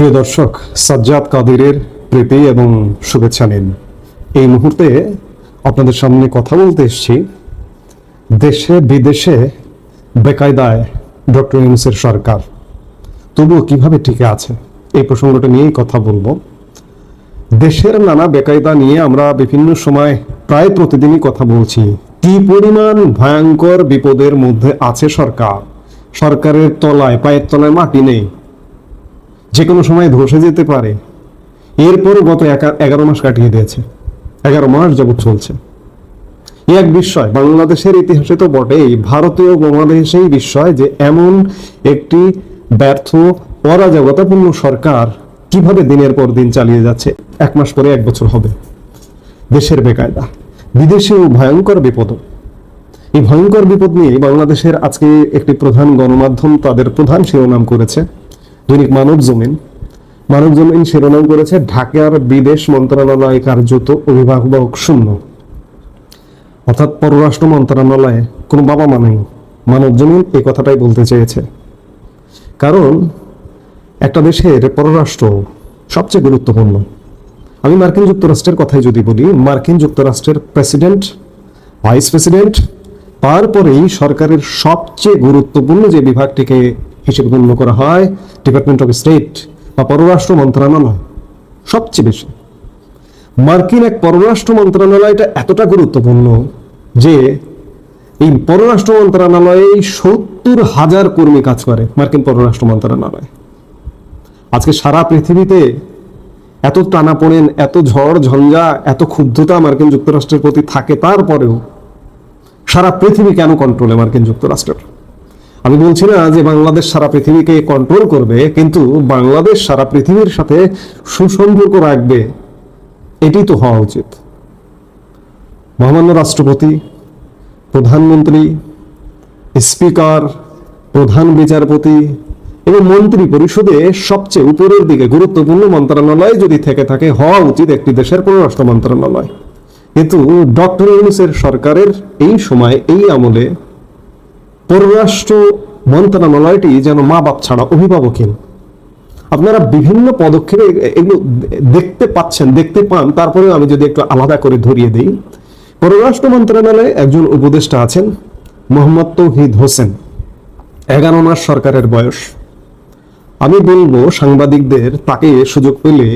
প্রিয় দর্শক, সাজ্জাদ কাদিরের প্রীতি এবং শুভেচ্ছা নিন। এই মুহূর্তে আপনাদের সামনে কথা বলতে এসেছি দেশে বিদেশে বেকায়দায় ডক্টর ইউনূসের সরকার, তবুও কিভাবে টিকে আছে এই প্রসঙ্গটা নিয়েই কথা বলবো। দেশের নানা বেকায়দা নিয়ে আমরা বিভিন্ন সময় প্রায় প্রতিদিনই কথা বলছি। কি পরিমাণ ভয়ঙ্কর বিপদের মধ্যে আছে সরকার। সরকারের তলায়, পায়ের তলায় মাটি নেই, যে কোনো সময় ধসে যেতে পারে। এরপর গত 11 মাস কাটিয়ে দিয়েছে, 11 মাস যাবৎ চলছে। এক বিস্ময়, বাংলাদেশের ইতিহাসে তো বটেই, ভারতীয় উপমহাদেশেই বিস্ময় যে এমন একটি ব্যর্থ অরাজকতাপূর্ণ সরকার কিভাবে দিনের পর দিন চালিয়ে যাচ্ছে। 1 মাস পরে 1 বছর হবে। দেশের বেকায়দা, বিদেশেও ভয়ঙ্কর বিপদ। এই ভয়ঙ্কর বিপদ নিয়ে বাংলাদেশের আজকে একটি প্রধান গণমাধ্যম তাদের প্রধান শিরোনাম করেছে দৈনিক মানব জমিন শিরোনাম করেছে ঢাকার বিদেশ মন্ত্রণালয় কার্যত অভিভাবক শূন্য। অর্থাৎ পররাষ্ট্র মন্ত্রণালয়ে কোনো বাবা মা নেই। মানব জমিন এই কথাটাই বলতে চেয়েছে, কারণ একটা দেশের পররাষ্ট্র সবচেয়ে গুরুত্বপূর্ণ। আমি মার্কিন যুক্তরাষ্ট্রের কথাই যদি বলি, মার্কিন যুক্তরাষ্ট্রের প্রেসিডেন্ট, ভাইস প্রেসিডেন্ট, তারপরেই সরকারের সবচেয়ে গুরুত্বপূর্ণ যে বিভাগটিকে হিসেবে গণ্য করা হয় ডিপার্টমেন্ট অফ স্টেট বা পররাষ্ট্র মন্ত্রণালয়, সবচেয়ে বেশি। মার্কিন এক পররাষ্ট্র মন্ত্রণালয়টা এতটা গুরুত্বপূর্ণ যে এই পররাষ্ট্র মন্ত্রণালয়ে 70,000 কর্মী কাজ করে। মার্কিন পররাষ্ট্র মন্ত্রণালয় আজকে সারা পৃথিবীতে এত টানাপোড়েন, এত ঝড় ঝঞ্ঝা, এত ক্ষুব্ধতা মার্কিন যুক্তরাষ্ট্রের প্রতি থাকে, তারপরেও সারা পৃথিবী কেন কন্ট্রোলে মার্কিন যুক্তরাষ্ট্রের? আমি বলছি না যে বাংলাদেশ সারা পৃথিবীকে কন্ট্রোল করবে, কিন্তু বাংলাদেশ সারা পৃথিবীর সাথে সুসম্পর্ক রাখবে, এটি তো হওয়া উচিত। মহামান্য রাষ্ট্রপতি, প্রধানমন্ত্রী, স্পিকার, প্রধান বিচারপতি এবং মন্ত্রী পরিষদে সবচেয়ে উপরের দিকে গুরুত্বপূর্ণ মন্ত্রণালয় যদি থেকে থাকে, হওয়া উচিত একটি দেশের পররাষ্ট্র মন্ত্রণালয়। কিন্তু ডক্টর ইউনূসের সরকারের এই সময়, এই আমলে পররাষ্ট্র মন্ত্রণালয়টি যেন মা বাপ ছাড়া অভিভাবকহীন। আপনারা বিভিন্ন পদক্ষেপে এগুলো দেখতে পান। তারপরেও আমি যদি একটু আলাদা করে ধরিয়ে দিই, পররাষ্ট্র মন্ত্রণালয়ে একজন উপদেষ্টা আছেন মোহাম্মদ তৌহিদ হোসেন, 11 মাস সরকারের বয়স। আমি বলবো সাংবাদিকদের, তাকে সুযোগ পেলে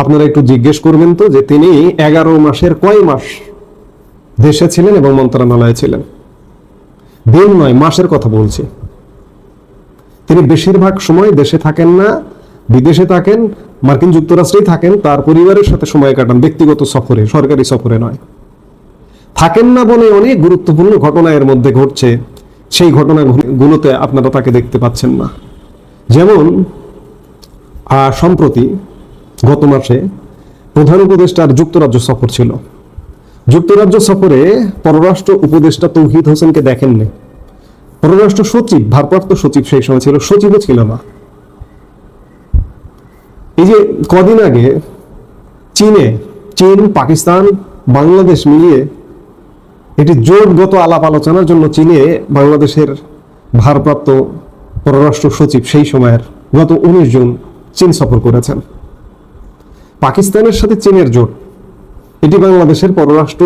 আপনারা একটু জিজ্ঞেস করবেন তো যে তিনি 11 মাসের কয় মাস দেশে ছিলেন এবং মন্ত্রণালয়ে ছিলেন। দিন নয়, মাসের কথা বলছি। তিনি বেশিরভাগ সময় দেশে থাকেন না, বিদেশে থাকেন, মার্কিন যুক্তরাষ্ট্রেই থাকেন, তার পরিবারের সাথে সময় কাটান, ব্যক্তিগত সফরে, সরকারি সফরে নয়। থাকেন না বলে অনেক গুরুত্বপূর্ণ ঘটনা এর মধ্যে ঘটছে, সেই ঘটনাগুলোতে আপনারা তাকে দেখতে পাচ্ছেন না। যেমন সম্প্রতি গত মাসে প্রধান উপদেষ্টার যুক্তরাজ্য সফর ছিল। যুক্তরাজ্য সফরে পররাষ্ট্র উপদেষ্টা তৌহিদ হোসেনকে দেখেননি। পররাষ্ট্র সচিব, ভারপ্রাপ্ত সচিব সেই সময় ছিল, সচিবও ছিল না। এই যে কদিন আগে চীন, পাকিস্তান, বাংলাদেশ মিলিয়ে এটি জোটগত আলাপ আলোচনার জন্য চীনে বাংলাদেশের ভারপ্রাপ্ত পররাষ্ট্র সচিব সেই সময়ের গত 19 জুন চীন সফর করেছেন। পাকিস্তানের সাথে চীনের জোট, এটি বাংলাদেশের পররাষ্ট্র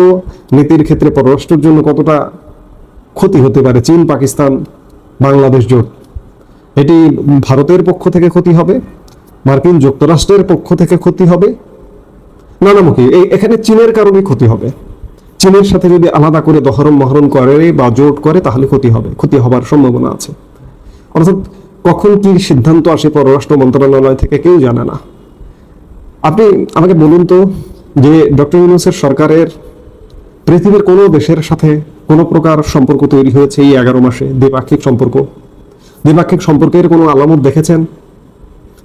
নীতির ক্ষেত্রে পররাষ্ট্রের জন্য কতটা ক্ষতি হতে পারে। চীন, পাকিস্তান, বাংলাদেশ জোট, এটি ভারতের পক্ষ থেকে ক্ষতি হবে, মার্কিন যুক্তরাষ্ট্রের পক্ষ থেকে ক্ষতি হবে, নানামুখী। এখানে চীনের কারণে ক্ষতি হবে। চীনের সাথে যদি আলাদা করে দহরম মহরম করে বা জোট করে, তাহলে ক্ষতি হবার সম্ভাবনা আছে। অর্থাৎ কখন কি সিদ্ধান্ত আসে পররাষ্ট্র মন্ত্রণালয় থেকে কেউ জানে না। আপনি আমাকে বলুন তো যে ডক্টর ইউনূসের সরকারের পৃথিবীর কোনো দেশের সাথে কোনো প্রকার সম্পর্ক তৈরি হয়েছে এই 11 মাসে? দ্বিপাক্ষিক সম্পর্কের কোনো আলামত দেখেছেন?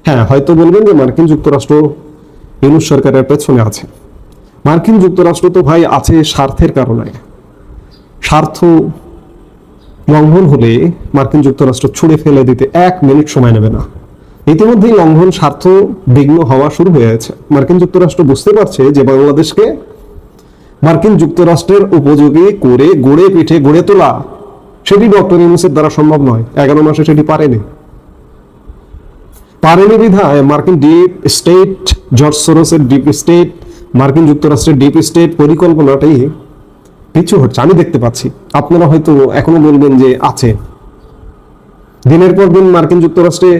হ্যাঁ, হয়তো বলবেন যে মার্কিন যুক্তরাষ্ট্র ইউনূস সরকারের পেছনে আছে। মার্কিন যুক্তরাষ্ট্র তো ভাই আছে স্বার্থের কারণে। স্বার্থ লঙ্ঘন হলে মার্কিন যুক্তরাষ্ট্র ছুড়ে ফেলে দিতে 1 মিনিট সময় নেবে না। ইতিমধ্যেই লঙ্ঘন, স্বার্থ বিঘ্ন হওয়া শুরু হয়ে গেছে। মার্কিন যুক্তরাষ্ট্র বুঝতে পারছে যে বাংলাদেশকে মার্কিন যুক্তরাষ্ট্রের উপযোগী করে গড়ে তোলা সেটি ডক্টর ইউনূসের দ্বারা সম্ভব নয়। 11 মাসে সেটি পারেনি। পারেনি বিধায় মার্কিন ডিপ স্টেট, জর্জ সোরসের ডিপ স্টেট, মার্কিন যুক্তরাষ্ট্রের ডিপ স্টেট পরিকল্পনাটাই পিছু হচ্ছে, আমি দেখতে পাচ্ছি। আপনারা হয়তো এখনো বলবেন যে আছে। দিনের পর দিন মার্কিন যুক্তরাষ্ট্রে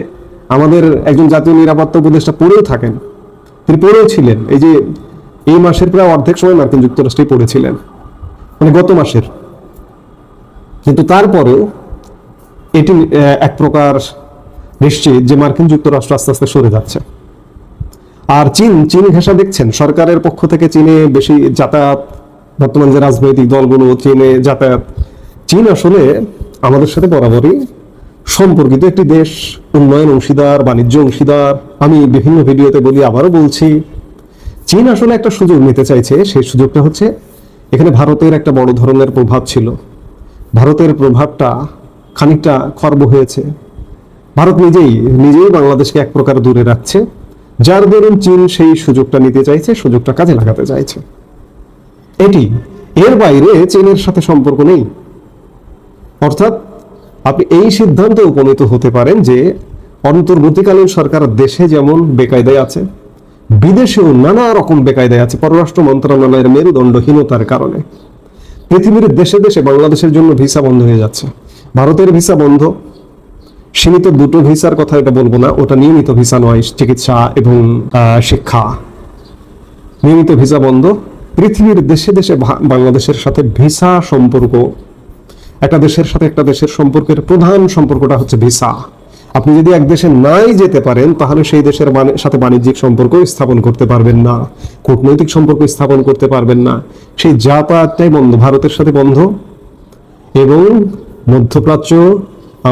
আমাদের একজন জাতীয় নিরাপত্তা উপদেষ্টা পড়েও থাকেন, তিনি পড়েও ছিলেন। এই মাসের প্রায় অর্ধেক সময় মার্কিন যুক্তরাষ্ট্রে পড়েছিলেন, মানে গত মাসের। কিন্তু তারপরেও এটি এক প্রকার নিশ্চিত যে মার্কিন যুক্তরাষ্ট্র আস্তে আস্তে সরে যাচ্ছে। আর চীন ঘেঁষা দেখছেন সরকারের পক্ষ থেকে চীনে বেশি যাতায়াত, বর্তমান যে রাজনৈতিক দলগুলো চীনে যাতায়াত। চীন আসলে আমাদের সাথে বরাবরই সম্পর্কিত একটি দেশ, উন্নয়ন অংশীদার, বাণিজ্য অংশীদার। আমি বিভিন্ন ভিডিওতে বলি, আবারও বলছি, চীন আসলে একটা সুযোগ নিতে চাইছে। সেই সুযোগটা হচ্ছে এখানে ভারতের একটা বড় ধরনের প্রভাব ছিল। ভারতের প্রভাবটা খানিকটা খর্ব হয়েছে। ভারত নিজেই বাংলাদেশকে এক প্রকার দূরে রাখছে, যার দরুন চীন সেই সুযোগটা নিতে চাইছে, সুযোগটা কাজে লাগাতে চাইছে। এর বাইরে চীনের সাথে সম্পর্ক নেই। অর্থাৎ আপনি এই সিদ্ধান্তে উপনীত হতে পারেন যে অন্তর্বর্তীকালীন সরকার দেশে যেমন বেকায়দায় আছে, বিদেশেও নানা রকম বেকায়দায় আছে পররাষ্ট্র মন্ত্রণালয়ের মেরুদণ্ডহীনতার কারণে। পৃথিবীর দেশে দেশে বাংলাদেশের জন্য ভিসা বন্ধ হয়ে যাচ্ছে। ভারতের ভিসা বন্ধ, সীমিত দুটো ভিসার কথা এটা বলবো না, ওটা নিয়মিত ভিসা নয়, চিকিৎসা এবং শিক্ষা, নিয়মিত ভিসা বন্ধ। পৃথিবীর দেশে দেশে বাংলাদেশের সাথে ভিসা সম্পর্ক, একটা দেশের সাথে একটা দেশের সম্পর্কের প্রধান সম্পর্কটা হচ্ছে ভিসা। আপনি যদি এক দেশে নাই যেতে পারেন, তাহলে সেই দেশের সাথে বাণিজ্যিক সম্পর্ক স্থাপন করতে পারবেন না, কূটনৈতিক সম্পর্ক স্থাপন করতে পারবেন না। সেই যাতায়াতটাই বন্ধ, ভারতের সাথে বন্ধ। এবং মধ্যপ্রাচ্য,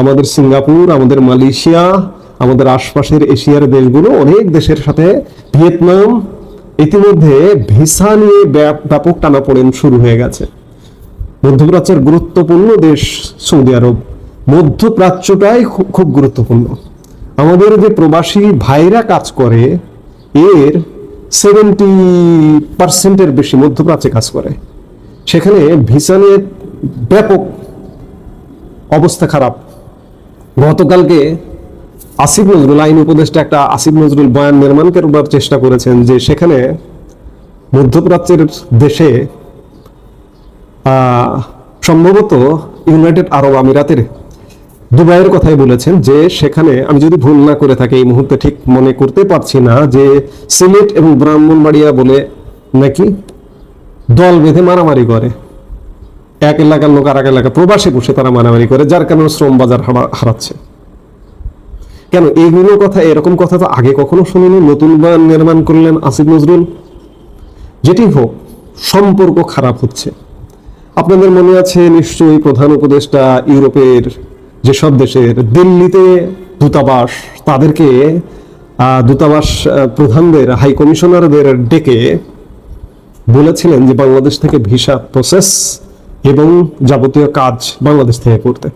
আমাদের সিঙ্গাপুর, আমাদের মালয়েশিয়া, আমাদের আশপাশের এশিয়ার দেশগুলো, অনেক দেশের সাথে, ভিয়েতনাম, ইতিমধ্যে ভিসা নিয়ে ব্যাপক টানাপোড়েন শুরু হয়ে গেছে। মধ্যপ্রাচ্যের গুরুত্বপূর্ণ দেশ সৌদি আরব, মধ্যপ্রাচ্যটাই খুব গুরুত্বপূর্ণ। আমাদের যে প্রবাসী ভাইরা কাজ করে, এর 70% বেশি মধ্যপ্রাচ্যে কাজ করে। সেখানে ভিসা নিয়ে ব্যাপক অবস্থা খারাপ। গতকালকে আসিফ নজরুল, আইন উপদেষ্টা একটা আসিফ নজরুল বয়ান নির্মাণ করবার চেষ্টা করেছেন যে সেখানে মধ্যপ্রাচ্যের দেশে সম্ভবত ইউনাইটেড আরব আমিরাতের দুবাইয়ের কথাই বলেছেন, যে সেখানে, আমি যদি ভুল না করে থাকি, এই মুহূর্তে ঠিক মনে করতে পারছি না, যে সিলেট এবং ব্রাহ্মণবাড়িয়া বলে নাকি দল বেঁধে মারামারি করে। এক এলাকার লোক আর এক এলাকা প্রবাসে বসে তারা মারামারি করে, যার কারণে শ্রম বাজার হারাচ্ছে। কেন এইগুলো কথা, এরকম কথা তো আগে কখনো শুনিনি। নতুন বয়ান নির্মাণ করলেন আসিফ নজরুল। যেটি হোক, সম্পর্ক খারাপ হচ্ছে। আপনাদের মনে আছে নিশ্চয়ই, প্রধান উপদেষ্টা ইউরোপের যেসব দেশের দিল্লিতে দূতাবাস, তাদেরকে দূতাবাস প্রধানদের, হাই কমিশনারদের ডেকে বলেছিলেন যে বাংলাদেশ থেকে ভিসা প্রসেস এবং যাবতীয় কাজ বাংলাদেশ থেকে করতে।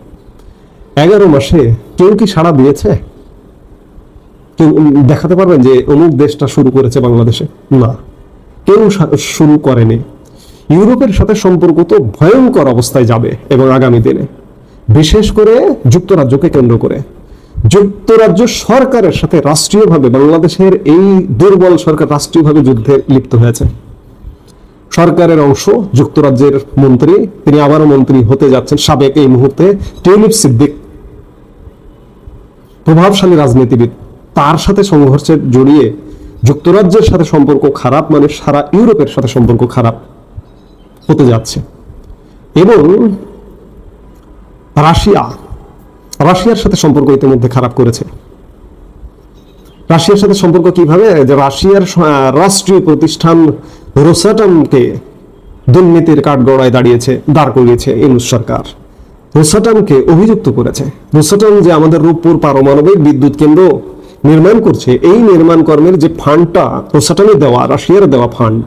11 মাসে কেউ কি সাড়া দিয়েছে? কেউ দেখাতে পারবেন যে অমুক দেশটা শুরু করেছে বাংলাদেশে? না, কেউ শুরু করেনি। ইউরোপের সাথে সম্পর্ক তো ভয়ঙ্কর অবস্থায় যাবে এবং আগামী দিনে, বিশেষ করে যুক্তরাজ্যকে কেন্দ্র করে। যুক্তরাজ্য সরকারের সাথে রাষ্ট্রীয়ভাবে বাংলাদেশের এই দুর্বল সরকার রাষ্ট্রীয়ভাবে যুদ্ধে লিপ্ত হয়েছে। সরকারের অংশ যুক্তরাজ্যের মন্ত্রী, তিনি আবারও মন্ত্রী হতে যাচ্ছেন, সাবেক এই মুহূর্তে টিউলিপ সিদ্দিক, প্রভাবশালী রাজনীতিবিদ, তার সাথে সংঘর্ষে জড়িয়ে যুক্তরাজ্যের সাথে সম্পর্ক খারাপ, মানে সারা ইউরোপের সাথে সম্পর্ক খারাপ হতে যাচ্ছে। এবং রাশিয়ার সাথে সম্পর্ক ইতিমধ্যে খারাপ করেছে। রাশিয়ার সাথে সম্পর্ক কিভাবে? যে রাশিয়ার রাষ্ট্রীয় প্রতিষ্ঠান রোসাটমকে দুর্নীতির কাঠগড়ায় দাঁড় করিয়েছে ইউনূস সরকার। রোসাটমকে অভিযুক্ত করেছে। রোসাটম যে আমাদের রূপপুর পারমাণবিক বিদ্যুৎ কেন্দ্র নির্মাণ করছে, এই নির্মাণ কর্মের যে ফান্ডটা রোসাটমে দেওয়া, রাশিয়ার দেওয়া ফান্ড,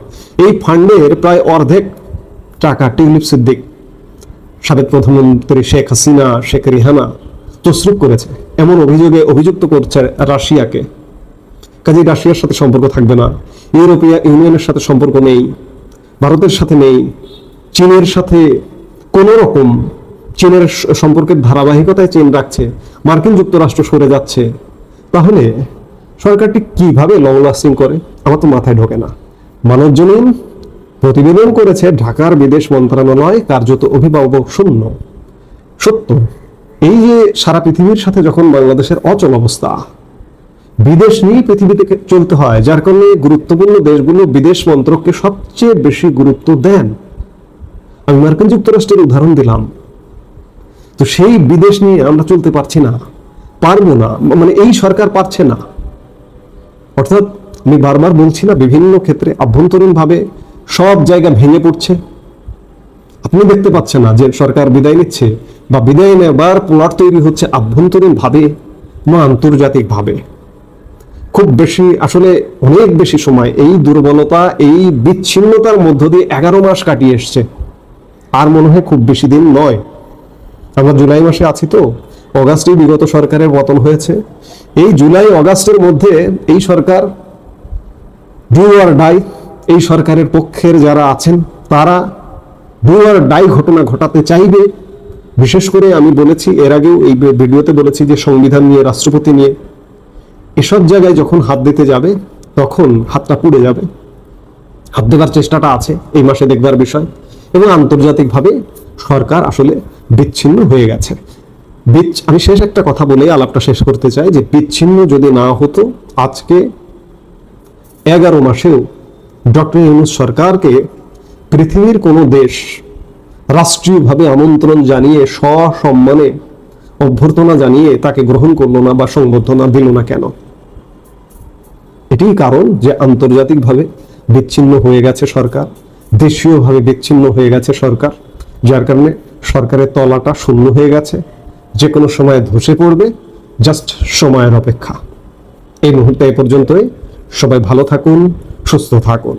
এই ফান্ডের প্রায় অর্ধেক টাকা টিউলিপ সিদ্দিক, সাবেক প্রধানমন্ত্রী শেখ হাসিনা, শেখ রিহানা তসরুপ করেছে, এমন অভিযোগে অভিযুক্ত করছে রাশিয়াকে। কাজে রাশিয়ার সাথে সম্পর্ক থাকবে না, ইউরোপীয় ইউনিয়নের সাথে সম্পর্ক নেই, ভারতের সাথে নেই, চীনের সাথে কোন রকম, চীনের সম্পর্কের ধারাবাহিকতায় চীন রাখছে, মার্কিন যুক্তরাষ্ট্র সরে যাচ্ছে। তাহলে সরকারটি কিভাবে লং লাস্টিং করে আমার তো মাথায় ঢোকে না। মানবজনীন প্রতিবেদন করেছে ঢাকার বিদেশ মন্ত্রণালয় কার্যত অভিভাবক শূন্য। সত্য, এই যে সারা পৃথিবীর সাথে যখন বাংলাদেশের অচল অবস্থা, বিদেশ নিয়ে পৃথিবীতে চলতে হয়, যার কারণে গুরুত্বপূর্ণ দেশগুলো বিদেশ মন্ত্রককে সবচেয়ে বেশি গুরুত্ব দেন। আমি মার্কিন যুক্তরাষ্ট্রের উদাহরণ দিলাম। তো সেই বিদেশ নিয়ে আমরা চলতে পারছি না, পারবো না, মানে এই সরকার পারছে না। অর্থাৎ আমি বারবার বলছি না, বিভিন্ন ক্ষেত্রে আভ্যন্তরীণভাবে সব জায়গা ভেঙে পড়ছে। আপনি দেখতে পাচ্ছেন না যে সরকার বিদায় নিচ্ছে বা বিদায় নেবার প্লট তৈরি হচ্ছে আভ্যন্তরীণভাবে বা আন্তর্জাতিকভাবে। খুব বেশি, আসলে অনেক বেশি সময় এই দুর্বলতা, এই বিচ্ছিন্নতার মধ্য দিয়ে 11 মাস কাটিয়ে এসছে। আর মনে হয় খুব বেশি দিন নয়। আমরা জুলাই মাসে আছি, তো অগাস্টে বিগত সরকারের পতন হয়েছে। এই জুলাই অগাস্টের মধ্যে এই সরকার ডু অর ডাই, এই সরকারের পক্ষের যারা আছেন তারা ডু অর ডাই ঘটনা ঘটাতে চাইবে। বিশেষ করে আমি বলেছি, এর আগেও এই ভিডিওতে বলেছি যে সংবিধান নিয়ে, রাষ্ট্রপতি নিয়ে এসব জায়গায় যখন হাত দিতে যাবে তখন হাতটা পুড়ে যাবে। হাত দেবার চেষ্টাটা আছে, এই মাসে দেখবার বিষয়। এবং আন্তর্জাতিকভাবে সরকার আসলে বিচ্ছিন্ন হয়ে গেছে। আমি শেষ একটা কথা বলে আলাপটা শেষ করতে চাই যে বিচ্ছিন্ন যদি না হতো, আজকে 11 মাসেও ডক্টর ইউনূস সরকারকে পৃথিবীর কোনো দেশ রাষ্ট্রীয়ভাবে আমন্ত্রণ জানিয়ে সসম্মানে অভ্যর্থনা জানিয়ে তাকে গ্রহণ করলো না বা সংবর্ধনা দিল না কেন? এটাই কারণ যে আন্তর্জাতিকভাবে বিচ্ছিন্ন হয়ে গেছে সরকার, দেশীয়ভাবে বিচ্ছিন্ন হয়ে গেছে সরকার, যার কারণে সরকারের তলাটা শূন্য হয়ে গেছে। যে কোনো সময় ধসে পড়বে, জাস্ট সময়ের অপেক্ষা। এই মুহূর্তে এ পর্যন্তই। সবাই ভালো থাকুন, সুস্থ থাকুন।